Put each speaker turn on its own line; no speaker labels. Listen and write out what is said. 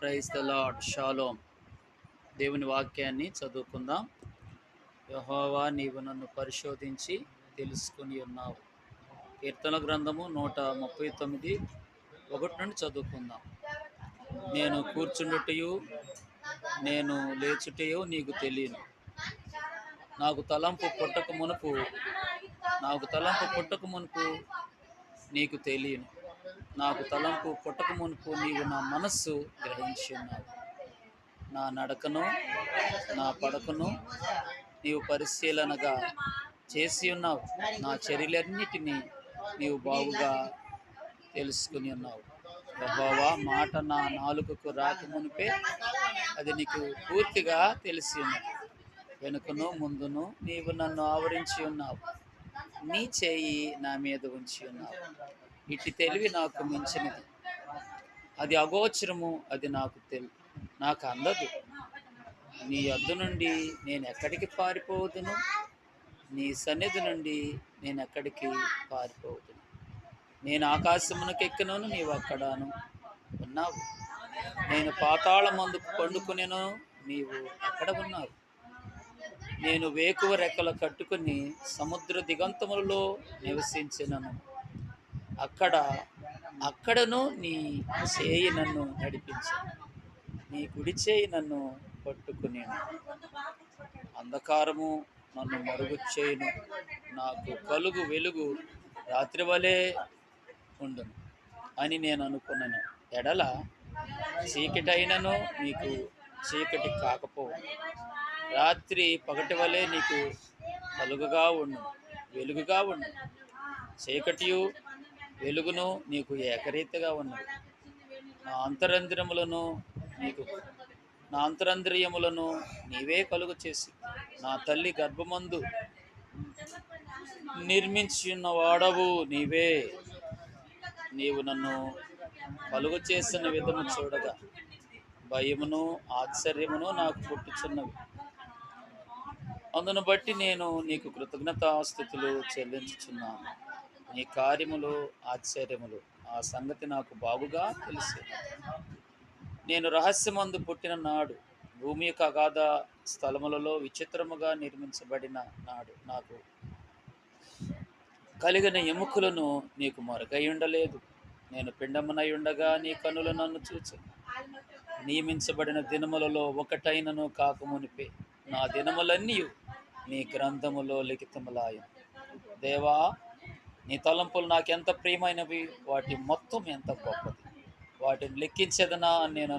Praise the lord. Shalom. దేవుని వాక్యాన్ని చదువుకుందాం. యెహోవా, నీవు నన్ను పరిశోధించి తెలుసుకుని ఉన్నావు. కీర్తన గ్రంథము 139 1 నుండి చదువుకుందాం. నేను కూర్చుండుటయు నేను లేచుటయు నీకు తెలియను. నాకు తలంపు పుట్టక మునుపు నీకు తెలియను. నాకు తలంపు పుట్టక మునుపు నీవు నా మనస్సు గ్రహించి ఉన్నావు. నా నడకను నా పడకను నీవు పరిశీలనగా చేసి ఉన్నావు. నా చర్యలన్నిటినీ నీవు బాగుగా తెలుసుకుని ఉన్నావు. యెహోవా, మాట నా నాలుకకు రాకమునిపే అది నీకు పూర్తిగా తెలిసి ఉన్నది. వెనుకను ముందును నీవు నన్ను ఆవరించి ఉన్నావు. నీ చేయి నా మీద ఉంచి ఉన్నావు. ఇట్టి తెలివి నాకు మించినది. అది అగోచరము, అది నాకు అందదు. నీ యొద్ద నుండి నేను ఎక్కడికి పారిపోదును? నీ సన్నిధి నుండి నేను ఎక్కడికి పారిపోదును? నేను ఆకాశమునకు ఎక్కినను, నీవు అక్కడను ఉన్నావు. నేను పాతాళమందు పండుకునేను, నీవు అక్కడ ఉన్నావు. నేను వేకువ రెక్కలు కట్టుకుని సముద్ర దిగంతములలో నివసించినను, అక్కడను నీ చేయి నన్ను నడిపించను. నీ కుడి చేయి నన్ను పట్టుకుని. అంధకారము నన్ను మరుగు చేయును, నాకు కలుగు వెలుగు రాత్రి వలె ఉండును అని నేను అనుకున్నాను. ఎడల చీకటైనను నీకు చీకటి కాకపోవు. రాత్రి పగటి వలె నీకు వెలుగుగా ఉండు. చీకటియు వెలుగును నీకు ఏకరీతిగా ఉన్నది. నా అంతరంద్రియములను నీవే కలుగు చేసి నా తల్లి గర్భమందు నిర్మించిన వాడవు నీవే. నీవు నన్ను కలుగు చేసిన విధము చూడగా భయమును ఆశ్చర్యమును నాకు పుట్టుచున్నవి. అందును బట్టి నేను నీకు కృతజ్ఞతాస్తుతులు చెల్లించుచున్నాను. నీ కార్యములు ఆశ్చర్యములు, ఆ సంగతి నాకు బాగుగా తెలిసి. నేను రహస్యమందు పుట్టిన నాడు, భూమి యొక్క అగాధ స్థలములలో విచిత్రముగా నిర్మించబడిన నాడు, నాకు కలిగిన ఎముకలను నీకు మరుగై ఉండలేదు. నేను పిండమునై ఉండగా నీ కనులు నన్ను చూచు. నియమించబడిన దినములలో ఒకటైనను కాకమునిపే నా దినములన్నీ నీ గ్రంథములో లిఖితములాయను. దేవా, నీ తలంపులు నాకెంత ప్రియమైనవి, వాటి మొత్తం ఎంత గొప్పది. వాటిని లెక్కించదనా అని నేను